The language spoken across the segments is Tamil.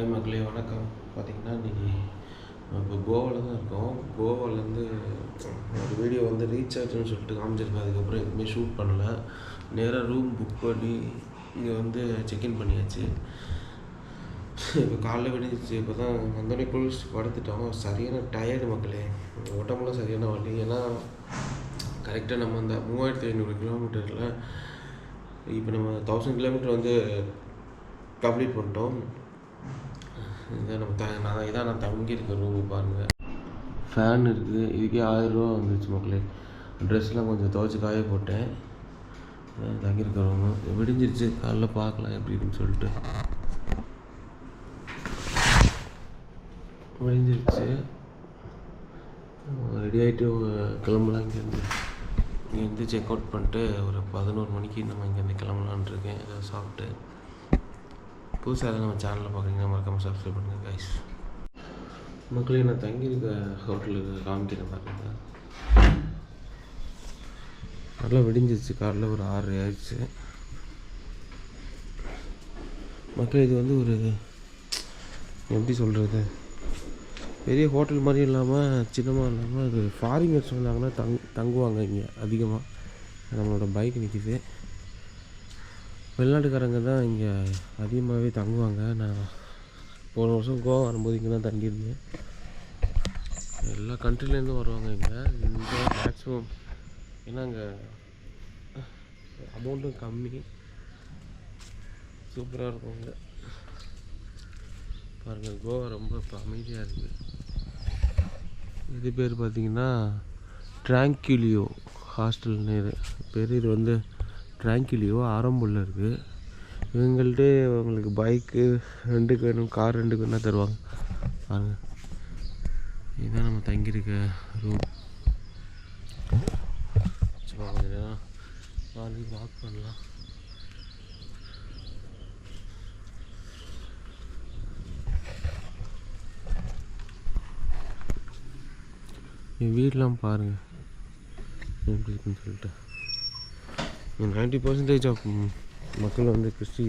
ஹாய் மக்களே, வணக்கம். பார்த்திங்கன்னா இன்றைக்கி இப்போ கோவாவில் தான் இருக்கோம். கோவாலேருந்து ஒரு வீடியோ வந்து ரீச் ஆச்சுன்னு சொல்லிட்டு காமிச்சிருக்கேன். அதுக்கப்புறம் எதுவுமே ஷூட் பண்ணல. நேராக ரூம் புக் பண்ணி இங்கே வந்து செக்இன் பண்ணியாச்சு. இப்போ காலைல விடிஞ்சிச்சு. இப்போ தான் வந்தோடனே குளிச்சு படுத்துட்டோம். சரியான டயர்டு மக்களே, உடம்புலாம் சரியான வலி. ஏன்னா கரெக்டாக நம்ம அந்த 3500 கிலோமீட்டரில் இப்போ நம்ம 1000 கிலோமீட்டர் வந்து கம்ப்ளீட் பண்ணிட்டோம். இதான் நம்ம இதான் நான் தங்கியிருக்க ரூமு பாருங்கள். ஃபேன் இருக்குது. இதுக்கே 1000 ரூபா வந்துருச்சு மக்களே. ட்ரெஸ்லாம் கொஞ்சம் துவைச்சி காய போட்டேன். தங்கியிருக்க ரூமு விடிஞ்சிருச்சு. காலைல பார்க்கலாம் எப்படி இருக்குன்னு சொல்லிட்டு. விடிஞ்சிருச்சு. ரெடி ஆகிட்டு கிளம்பலாம். இங்கேருந்து செக் அவுட் பண்ணிட்டு ஒரு 11 மணிக்கு நம்ம இங்கேருந்து கிளம்பலான் இருக்கேன். ஏதாவது சாப்பிட்டு. புதுசாக நம்ம சேனலில் பார்க்குறீங்கன்னா மறக்காமல் சப்ஸ்கிரைப் பண்ணுங்கள் கைஸ். மக்களே, நான் தங்கியிருக்க ஹோட்டலுக்கு காமிக்கிறேன் பாருங்கள். நல்லா விடிஞ்சிருச்சு. காலைல ஒரு 6 ஆயிடுச்சு மக்களே. இது வந்து ஒரு எப்படி சொல்கிறது, பெரிய ஹோட்டல் மாதிரி இல்லாமல் சின்னமாக இல்லாமல் அது ஃபாரினர்ஸ் வந்தாங்கன்னா தங்குவாங்க இங்கே அதிகமாக. நம்மளோட பைக் நிற்கிது. வெளிநாட்டுக்காரங்க தான் இங்கே அதிகமாகவே தங்குவாங்க. நான் போன வருஷம் கோவா வரும்போது இங்கே தான் தங்கியிருந்தேன். எல்லா கண்ட்ரிலேருந்தும் வருவாங்க இங்கே மேக்ஸிமம். ஏன்னா அங்கே அமௌண்ட்டும் கம்மி, சூப்பராக இருக்கும் இங்கே பாருங்கள். கோவா ரொம்ப இப்போ அமைதியாக இருக்குது. இது பேர் பார்த்திங்கன்னா ட்ராங்கிலியோ ஹாஸ்டல்னு பேர். இது வந்து ட்ராங்கிலியோ ஆரம்பூரில் இருக்குது. இவங்கள்ட்ட உங்களுக்கு பைக்கு ரெண்டுக்கு வேணும், கார் ரெண்டுக்கு வேணால் தருவாங்க பாருங்க. இதுதான் நம்ம தங்கியிருக்க ரூம். சும்மா கொஞ்சம் நேரம் வாக் பண்ணலாம். என் வீடெலாம் பாருங்கள் எப்படி இருக்குன்னு சொல்லிட்டு. 90% ஆஃப் மக்கள் வந்து கிறிஸ்டி.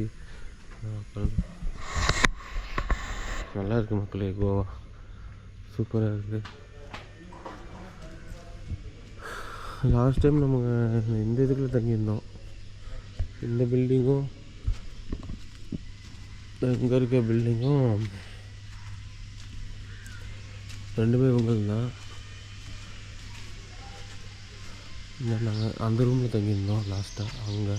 நல்லா இருக்குது மக்களே. கோவா சூப்பராக இருக்குது. லாஸ்ட் டைம் நம்ம இந்த இதுக்குள்ள தங்கியிருந்தோம். இந்த பில்டிங்கும் இங்கே இருக்க பில்டிங்கும் ரெண்டுமே உங்களுக்கு தான். நாங்கள் அந்த ரூமில் தங்கியிருந்தோம் லாஸ்ட்டாக. அங்கே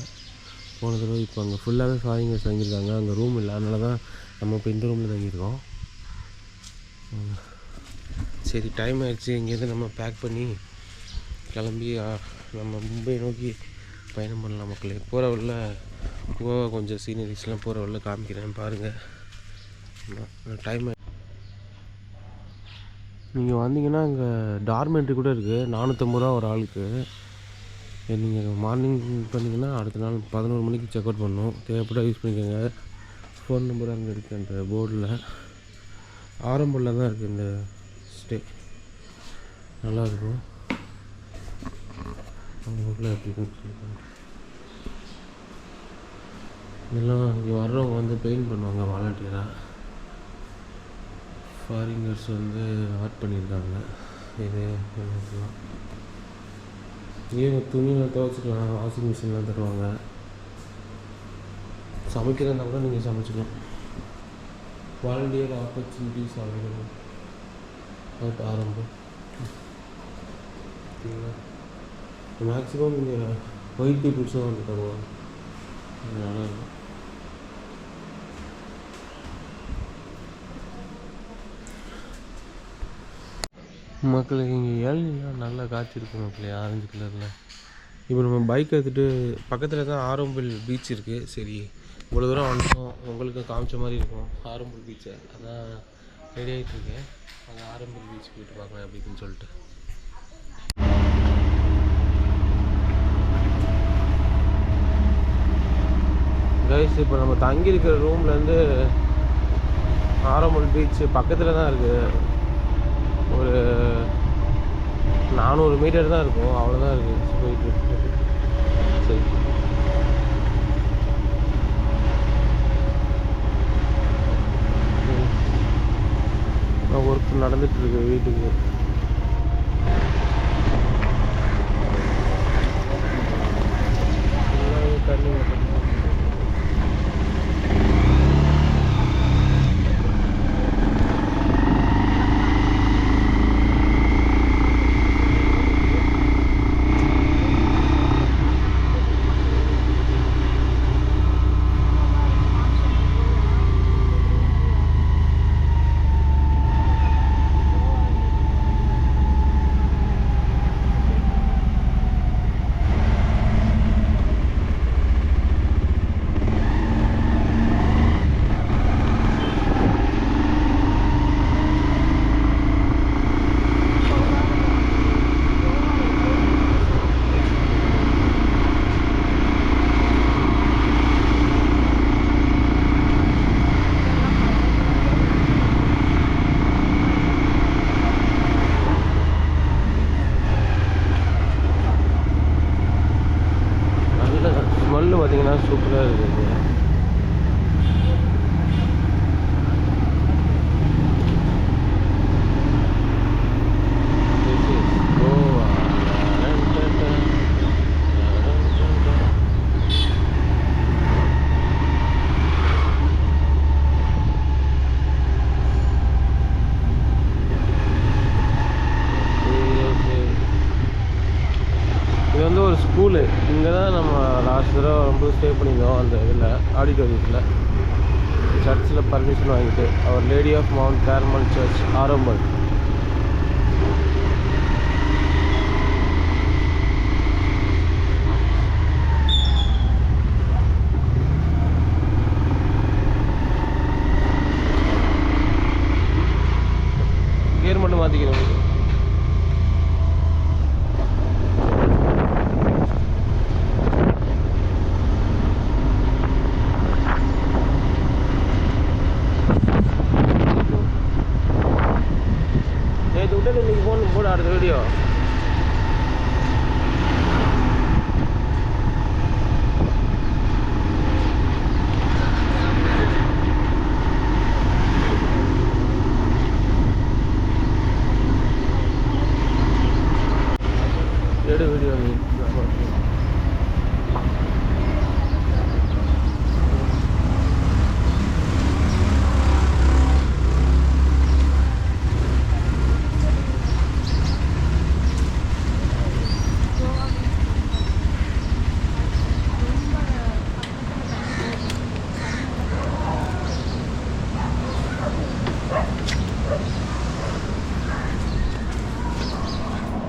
போன தடவை. இப்போ அங்கே ஃபுல்லாகவே ஃபாரினர்ஸ் தங்கியிருக்காங்க. அங்கே ரூம் இல்லை, அதனால தான் நம்ம இப்போ இந்த ரூமில் தங்கியிருக்கோம். சரி, டைம் ஆகிடுச்சு. இங்கேருந்து நம்ம பேக் பண்ணி கிளம்பி நம்ம மும்பை நோக்கி பயணம் பண்ணலாம் மக்களே. போகிற வழில கோவா கொஞ்சம் சீனரிஸ்லாம் போகிற வழில காமிக்கிறேன் பாருங்கள். டைம் நீங்கள் வந்தீங்கன்னா அங்கே டார்மெண்ட்ரி கூட இருக்குது. 450 ரூபா ஒரு ஆளுக்கு. நீங்கள் மார்னிங் பண்ணிங்கன்னா அடுத்த நாள் 11 மணிக்கு செக் அவுட் பண்ணணும். தேவைப்பட்டால் யூஸ் பண்ணிக்கோங்க. ஃபோன் நம்பர் அங்கே இருக்குது அந்த போர்டில். ஆரம்பூரில் தான் இருக்குது இந்த ஸ்டே. நல்லாயிருக்கும். அந்த ஊரில் எப்படி இருக்குன்னு சொல்லியிருக்காங்க. இதெல்லாம் இங்கே வர்றவங்க வந்து பெயிண்ட் பண்ணுவாங்க வாலண்டியராக. ஃபாரினர்ஸ் வந்து ஆர்ட் பண்ணியிருக்காங்க. இது இங்கே துணியெலாம் துவைச்சிக்கலாம். வாஷிங் மிஷின்லாம் தருவாங்க. சமைக்கிறதா கூட நீங்கள் சமைச்சிக்கலாம். வாலண்டியர் ஆப்பர்ச்சுனிட்டிஸ் அவைலபிள் அட் ஆரம்பம். மேக்ஸிமம் இங்கே ஒயிட் பீப்புள்ஸும் வந்து தருவாங்க. நல்லா இருக்கும். மக்களுக்கு இங்கே ஏழ்நிலாம் நல்லா காய்ச்சிருக்கு மக்களே, ஆரஞ்சு கலரில். இப்போ நம்ம பைக் எடுத்துகிட்டு பக்கத்தில் தான் ஆரம்பல் பீச் இருக்குது. சரி, இவ்வளோ தூரம் வந்துட்டோம், உங்களுக்கு காமிச்ச மாதிரி இருக்கும் ஆரம்பல் பீச்சை. அதான் ரெடி ஆகிட்டுருக்கேன். அங்கே ஆரம்பல் பீச் போயிட்டு பார்க்கலாம் எப்படின்னு சொல்லிட்டு. கைஸ், இப்போ நம்ம தங்கியிருக்கிற ரூம்லேருந்து ஆரம்பல் பீச் பக்கத்தில் தான் இருக்குது. ஒரு 400 மீட்டர் தான் இருக்கும், அவ்வளோதான் இருக்குது. போயிட்டு சரி, ஒர்க் நடந்துகிட்ருக்கு வீட்டுக்கு. தண்ணி ஸ்மெல்லு பார்த்தீங்கன்னா சூப்பராக இருக்குது. இது வந்து ஒரு ஸ்கூலு. இங்கே தான் நம்ம லாஸ்ட் தடவை ரொம்ப ஸ்டே பண்ணியிருந்தோம். அந்த இதில் ஆடிட்டோரியத்தில் சர்ச்சில் பர்மிஷன் வாங்கிட்டு our lady of Mount Carmel church ஆரம்பல். கியர் மட்டும் மாற்றிக்கிறோம். இன்னைக்கு ஃபோன் போட அடுத்த வீடியோ எடு வீடியோ நீ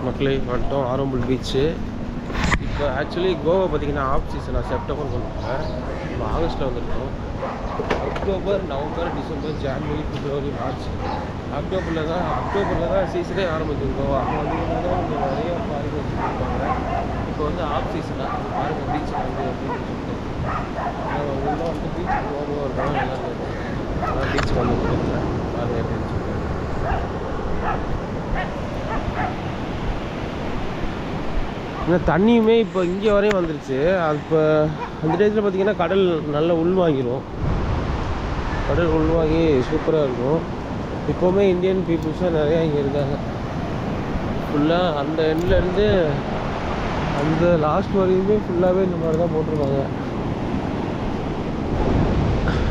மக்களே வந்துட்டோம் ஆரம்பல் பீச்சு. இப்போ ஆக்சுவலி கோவா பார்த்திங்கன்னா ஆஃப் சீசனாக செப்டம்பர் பண்ணுவாங்க. இப்போ ஆகஸ்ட்டில் வந்துருக்கோம். அக்டோபர், நவம்பர், டிசம்பர், ஜான்வரி, பிப்ரவரி, மார்ச், அக்டோபரில் தான் சீசனே ஆரம்பிக்கும் கோவா. அப்போ வந்து கொஞ்சம் நிறைய பாருங்க வச்சுருப்பாங்க. இப்போ வந்து ஆஃப் சீசனாக பாருங்கள் பீச்சில் வந்து அப்படின்னு சொல்லிட்டு உள்ளே வந்து பீச்சுக்கு போகணும் இருக்கணும் எல்லாம் அதான் பீச்சுக்கு வந்து பாருங்கள் அப்படின்னு சொல்லிட்டு. இந்த தண்ணியுமே இப்போ இங்கே வரையும் வந்துருச்சு. இப்போ அந்த டேஸில் பார்த்திங்கன்னா கடல் நல்லா உள்வாங்கிடும். கடல் உள்வாங்கி சூப்பராக இருக்கும். இப்போவுமே இந்தியன் பீப்புள்ஸும் நிறையா இங்கே இருக்காங்க. ஃபுல்லாக அந்த எண்ட்லேருந்து அந்த லாஸ்ட் வரையுமே ஃபுல்லாகவே இந்த மாதிரி தான் போட்டிருப்பாங்க.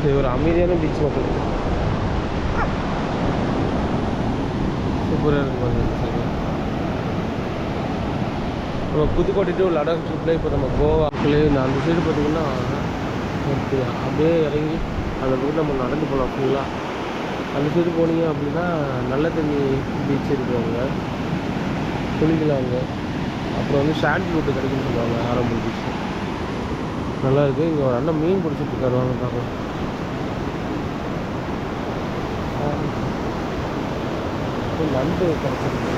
இது ஒரு அமைதியான பீச் மட்டும் சூப்பராக இருக்கும். நம்ம புதுக்கோட்டை டு லடாக் ட்ரிப்பில் இப்போ நம்ம கோவாக்குள்ளே அந்த சைடு பார்த்திங்கன்னா அப்படியே இறங்கி அந்த பக்கம் நம்ம நடந்து போகலாம். ஃபுல்லாக அந்த சைடு போனீங்க அப்படின்னா நல்ல தண்ணி பீச் இருக்குவாங்க, குளிக்கலாம் அங்கே. அப்புறம் வந்து சாண்ட் ரூட்டு கிடைக்குன்னு சொல்லுவாங்க ஆரம்பல் பீச். நல்லாயிருக்கு. இங்கே ஒரு அண்ணன் மீன் பிடிச்சிட்டு இருக்காரு, வாங்க பார்க்கலாம். நண்டு கிடச்சிருக்கு,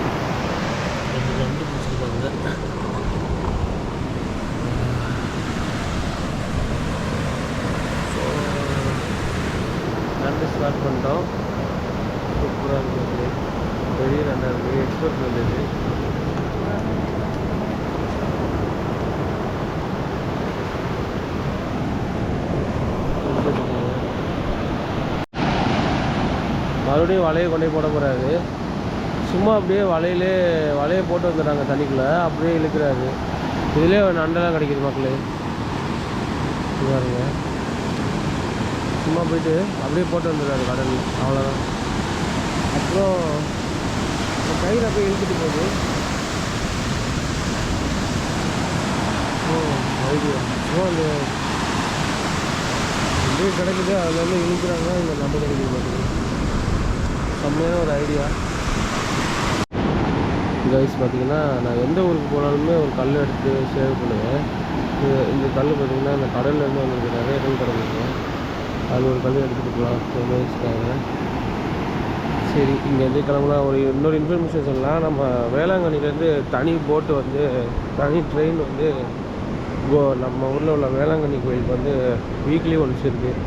நண்டு பிடிச்சிருக்காங்க. நண்டு ஸ்டார்ட் பண்ணிட்டோம். சூப்பராக இருக்குது, பெரிய நண்டாக இருக்குது. எக்ஸ்போர்ட் வந்தது. மறுபடியும் வலையை கொண்டே போட போகிறாரு. சும்மா அப்படியே வலையை போட்டு வந்துடுறாங்க தண்ணிக்குள்ளே, அப்படியே இழுக்கிறாரு. இதுலேயே ஒரு நண்டெல்லாம் கிடைக்கிது மக்களே. பாருங்க, சும்மா போயிட்டு அப்படியே போட்டு வந்துடுறாரு கடலில், அவ்வளோதான். அப்புறம் கையில் போய் இழுத்துட்டு போகுது. ஐடியா சும்மா அந்த அப்படியே கிடைக்குது, அதுலேருந்து இழுக்கிறாங்க, இங்கே நம்ப கிடைக்குது பார்க்குது. செம்மையான ஒரு ஐடியா கைஸ். பார்த்தீங்கன்னா நான் எந்த ஊருக்கு போனாலுமே ஒரு கல் எடுத்து சேவ் பண்ணுவேன். இந்த கல் பார்த்திங்கன்னா இந்த கடல்லேருந்து வந்துருக்கு, நிறைய கல் கிடக்குது. அது ஒரு கல் எடுத்துகிட்டு போகலாம் வச்சுக்காங்க. சரி, இங்கேருந்து கிளம்பலாம். இன்னொரு இன்ஃபர்மேஷன் சொல்லலாம். நம்ம வேளாங்கண்ணிலேருந்து தனி போட்டு வந்து தனி ட்ரெயின் வந்து நம்ம ஊரில் உள்ள வேளாங்கண்ணி கோயிலுக்கு வந்து வீக்லி ஒன்ஸ் இருக்குது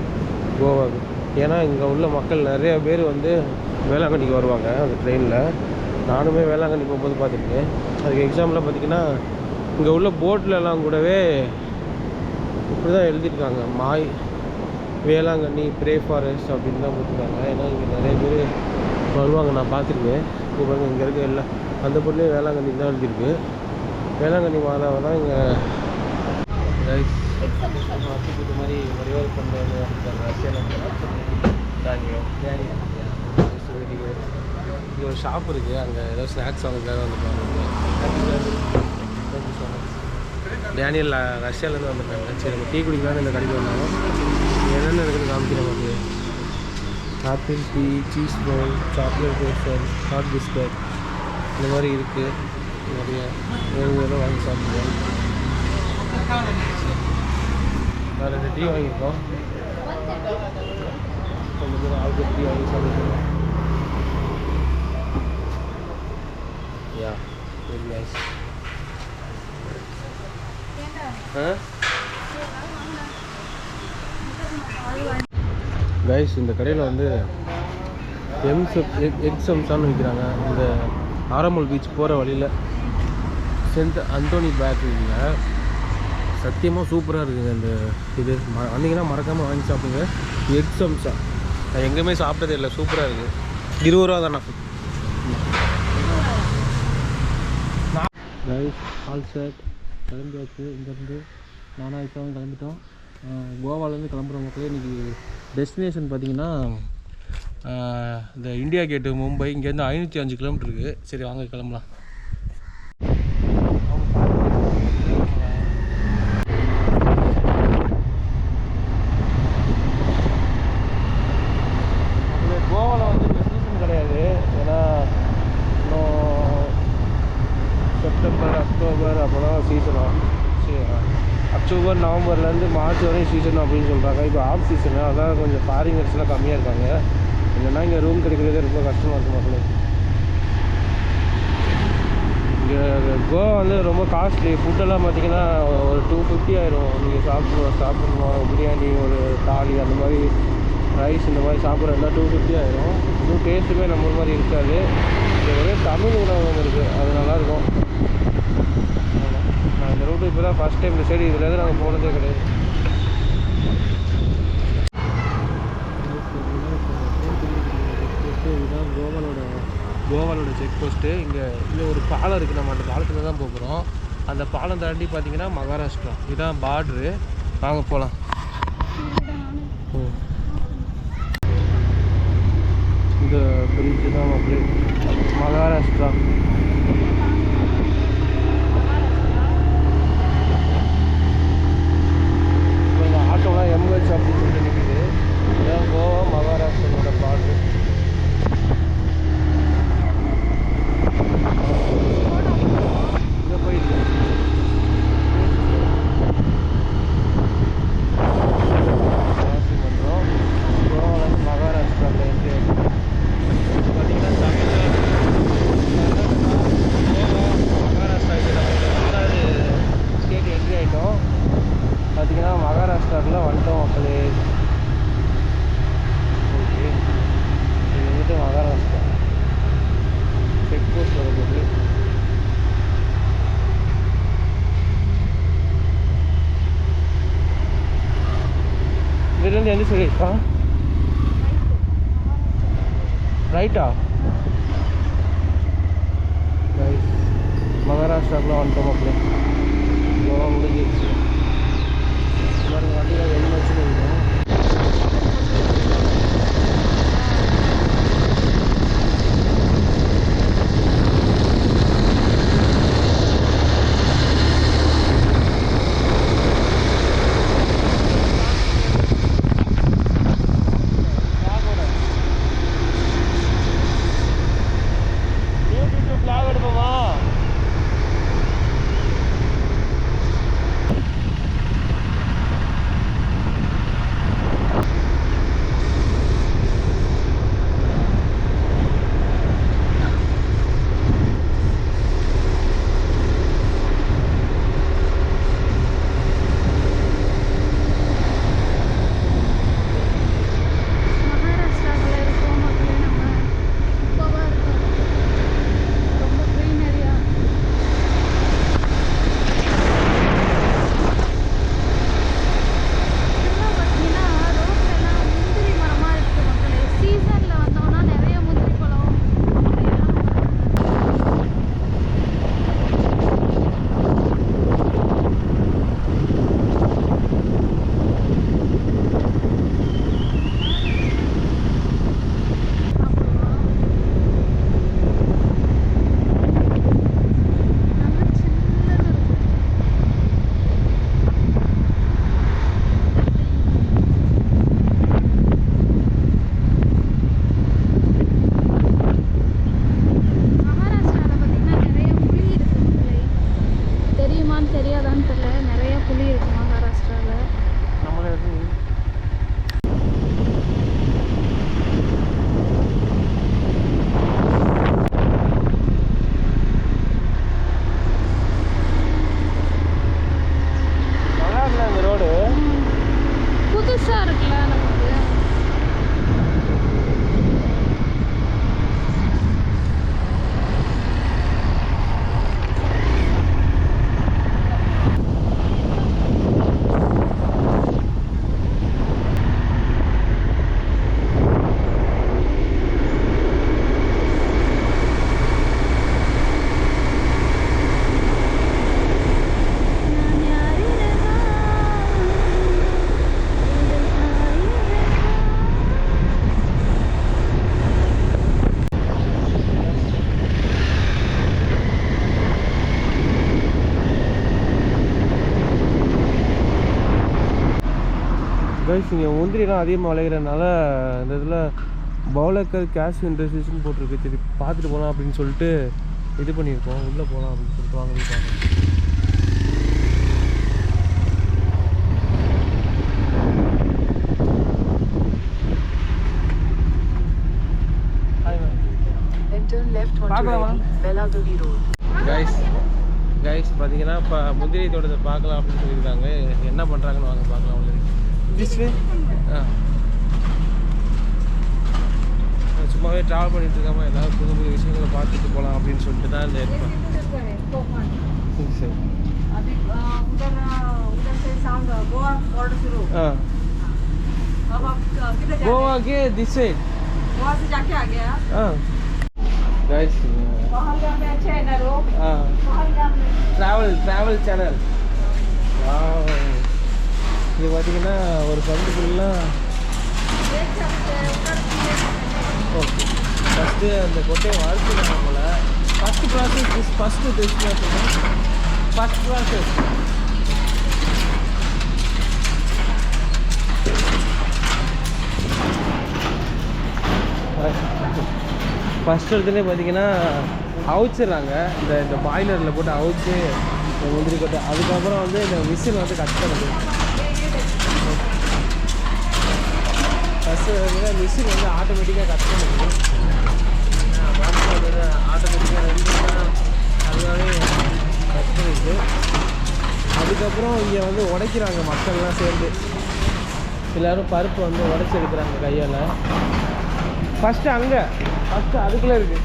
கோவாவுக்கு. ஏன்னா இங்கே உள்ள மக்கள் நிறையா பேர் வந்து வேளாங்கண்ணிக்கு வருவாங்க அந்த ட்ரெயினில். நானுமே வேளாங்கண்ணி போகும்போது பார்த்துருக்கேன். அதுக்கு எக்ஸாம்பிளாக பார்த்திங்கன்னா இங்கே உள்ள போட்லலாம் கூடவே இப்படி தான் எழுதியிருக்காங்க, வேளாங்கண்ணி ப்ரே ஃபாரஸ்ட் அப்படின்னு தான் போட்டிருக்காங்க. ஏன்னா இங்கே நிறைய பேர் வருவாங்க, நான் பார்த்துருக்கேன். இப்போ பாருங்கள், இங்கே இருக்க எல்லாம் அந்த பொருளையும் வேளாங்கண்ணி தான் எழுதியிருக்கு. வேளாங்கண்ணி மாதாவை தான் இங்கே இது மாதிரி வடிவால் கொண்டு வந்து இங்கே ஒரு ஷாப் இருக்குது, அங்கே ஏதோ ஸ்நாக்ஸ் வாங்குறதுக்காக வந்துருக்காங்க. டேனியல் ரஷ்யாவிலேருந்து வந்துருக்காங்க. சரி, நம்ம டீ குடிக்கலான்னு இந்த கடைக்கு வந்தாங்க. என்னென்ன இருக்குன்னு காமிக்கிறேன் நமக்கு. Apple tea, cheese roll, chocolate wafer, hot biscuit இந்த மாதிரி இருக்குது. நிறைய வேறு வாங்கி சாப்பிடுவோம். நான் 2 டீ வாங்கியிருக்கோம். கொஞ்சம் பேர் ஆல்ரெடி டீ வாங்கி சாப்பிடுவோம். யா, வெரி நைஸ். கைஸ், இந்த கடையில் வந்து எக் சம்சான்னு விற்கிறாங்க. இந்த ஆரம்பல் பீச் போகிற வழியில் சென்ட் அந்தோனி பேக்கரிங்க. சத்தியமாக சூப்பராக இருக்குங்க இந்த இது. வந்தீங்கன்னா மறக்காமல் வாங்கி சாப்பிடுங்க. எக் சம்சா நான் எங்கேயுமே சாப்பிட்டதே இல்லை, சூப்பராக இருக்குது. 20 ரூபா தானே. கைஸ், ஆல் செட் கிளம்பியாச்சு. இங்கேருந்து நானும் ஐசாவும் கிளம்பிட்டோம். கோவாலேருந்து கிளம்புற மக்களே. இன்றைக்கி டெஸ்டினேஷன் பார்த்திங்கன்னா இந்த இந்தியா கேட்டு மும்பை. இங்கேருந்து 505 கிலோமீட்டர் இருக்குது. சரி, வாங்க கிளம்பலாம். கோவாவில் வந்து டெஸ்டினேஷன் கிடையாது. ஏன்னா இன்னும் செப்டம்பர், அக்டோபர் அப்போலாம் சீசனாக. சரி, அக்டோபர், நவம்பர்லேருந்து மார்ச் வரையும் சீசன் அப்படின்னு சொல்கிறாங்க. இப்போ ஆஃப் சீசனு, அதான் கொஞ்சம் ஃபாரினர்ஸ்லாம் கம்மியாக இருக்காங்க. இல்லைன்னா இங்கே ரூம் கிடைக்கிறதே ரொம்ப கஷ்டமாக இருக்கும் மக்களுக்கு. இங்கே கோவா வந்து ரொம்ப காஸ்ட்லி. ஃபுட்டெல்லாம் பார்த்திங்கன்னா ஒரு 250 ஆயிரும். நீங்கள் சாப்பிடணும் பிரியாணி, ஒரு தாலி, அந்த மாதிரி ரைஸ் இந்த மாதிரி சாப்பிட்றதுலாம் 250 ஆயிரும். இன்னும் டேஸ்ட்டுமே நம்ம மாதிரி இருக்காது. ஒரே தமிழ் உணவகம் இருக்குது, அது நல்லாயிருக்கும். நான் இந்த ரூட்டு இப்போ தான் ஃபஸ்ட் டைம் இந்த சைடு இதுலேருந்து நாங்கள் போனதே கிடையாது. இதுதான் கோவாலோட செக் போஸ்ட்டு. இங்கே ஒரு பாலம் இருக்குது, நம்ம அந்த பாலத்தில் தான் போகிறோம். அந்த பாலம் தாண்டி பார்த்தீங்கன்னா மகாராஷ்டிரா, இதுதான் பார்ட்ரு. வாங்க போகலாம். இந்த பிரிட்ஜு தான் அப்படியே மகாராஷ்டிரா. இந்த ஆட்டோலாம் எம்ஹெச் அப்படின்னு சொல்லிட்டு நிற்குது. இதுதான் கோவா மகாராஷ்டிராவோட பார்ட்ரு. இங்கே போயிட்டு பண்ணுறோம். கோவாலேருந்து மகாராஷ்டிராவில் இருந்து பார்த்தீங்கன்னா தமிழ்நாடு, கோவா, ரைட்டா மகாராஷ்டிராக்குள்ள வந்துட்டோம் அப்படியே கோவா முடிஞ்சிருச்சு எல்லாரும் வண்டியில் வெளில வச்சுருக்கோம் கைஸ் இங்கே முந்திரிலாம் அதிகமாக விளையிறதுனால இந்த இதில் பவுலக்கர் கேஷ் இண்டஸ்ட்ரீஸ்னு போட்டிருக்கு சரி பார்த்துட்டு போகலாம் அப்படின்னு சொல்லிட்டு இது பண்ணியிருக்கோம் உள்ளே போகலாம் அப்படின்னு சொல்லிட்டு வாங்க போய் பார்க்கலாம் கைஸ் பார்த்தீங்கன்னா இப்போ முந்திரி தோட்டத்தை பார்க்கலாம் அப்படின்னு சொல்லியிருக்காங்க என்ன பண்ணுறாங்கன்னு வாங்க பார்க்கலாம் உள்ள திஸ் வே சும்மாவே ட்ராவல் பண்ணிட்டு இருக்காம ஏதாவது புது புது விஷயங்களை பார்த்துட்டு போகலாம் அப்படின்னு சொல்லிட்டு தான் இந்த இருப்பேன் गोवा के दिस साइड वहाँ से जाके आ गया गाइस पहलगाम में अच्छा है ना रोड पहलगाम में ट्रैवल चैनल वाव ये பாத்தீங்கன்னா ஒரு பந்து ஃபுல்லா देख सकते हैं उधर ஓகே ஃபர்ஸ்ட் அந்த கொட்டையை வறுத்துறாங்க போல first process this first process first இடத்துல பார்த்தீங்கன்னா அவிச்சிடுறாங்க இந்த பாய்லரில் போட்டு அவிச்சு முந்திரி கொட்டை அதுக்கப்புறம் வந்து இந்த விசில் வந்து கட் பண்ணுது ஃபஸ்ட்டு வந்து மிஷின் வந்து ஆட்டோமேட்டிக்காக கட் பண்ணுது ஆட்டோமேட்டிக்காக அதுவாகவே கட் பண்ணிடுது அதுக்கப்புறம் இங்கே வந்து உடைக்கிறாங்க மக்கள்லாம் சேர்ந்து எல்லோரும் பருப்பு வந்து உடைச்சி எடுக்கிறாங்க கையால் ஃபஸ்ட்டு அதுக்குள்ளே இருக்குது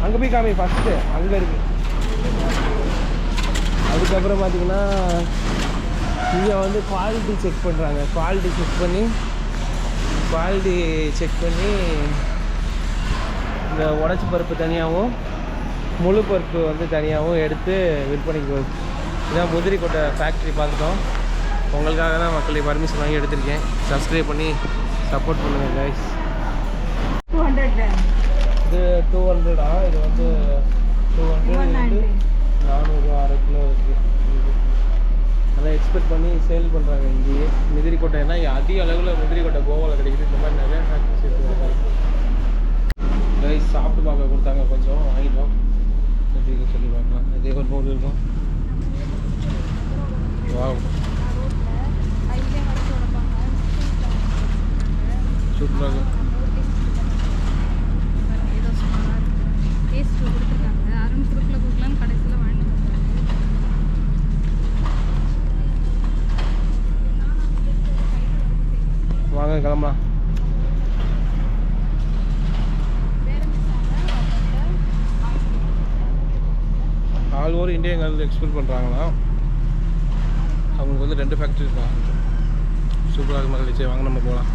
அங்கே போய் காமி ஃபஸ்ட்டு அங்கே இருக்குது அதுக்கப்புறம் பார்த்திங்கன்னா இங்கே வந்து குவாலிட்டி செக் பண்ணுறாங்க குவாலிட்டி செக் பண்ணி இந்த உடச்சி பருப்பு தனியாகவும் முழு பருப்பு வந்து தனியாகவும் எடுத்து விற்பனைக்கு போகுது. இதான் முந்திரி கொட்டை ஃபேக்ட்ரி பார்த்துட்டோம். உங்களுக்காக தான் மக்களுடைய பர்மிஷன் வாங்கி எடுத்திருக்கேன். சப்ஸ்கிரைப் பண்ணி சப்போர்ட் பண்ணுங்கள் கைஸ். 200 grams. இது 200 இது வந்து 200 வந்து 400 6 கிலோ இருக்குது. நல்லா எக்ஸ்பெக்ட் பண்ணி சேல் பண்ணுறாங்க இங்கேயே. முந்திரி கொட்டைனா அதிக அளவில் முந்திரி கொட்டை கோவாவில் கிடைக்குது. இந்த மாதிரி நிறைய ஃபேக்ட்ரிஸ் இருக்குது கைஸ். சாப்பிட்டு பார்க்க கொடுத்தாங்க, கொஞ்சம் வாங்கிட்டோம். எப்படி சொல்லி பார்க்கலாம். இதே ஒரு 100 இருக்கும். வா சூப்பராக இருக்கும். வாங்க கிளம்பலாம். ஆல் ஓவர் இந்தியா இங்கே வந்து எக்ஸ்போர்ட் பண்ணுறாங்களா. அவங்களுக்கு வந்து 2 ஃபேக்ட்ரி இருக்காங்க. சூப்பராக இருக்கு மக்கள். வாங்க நம்ம போகலாம்.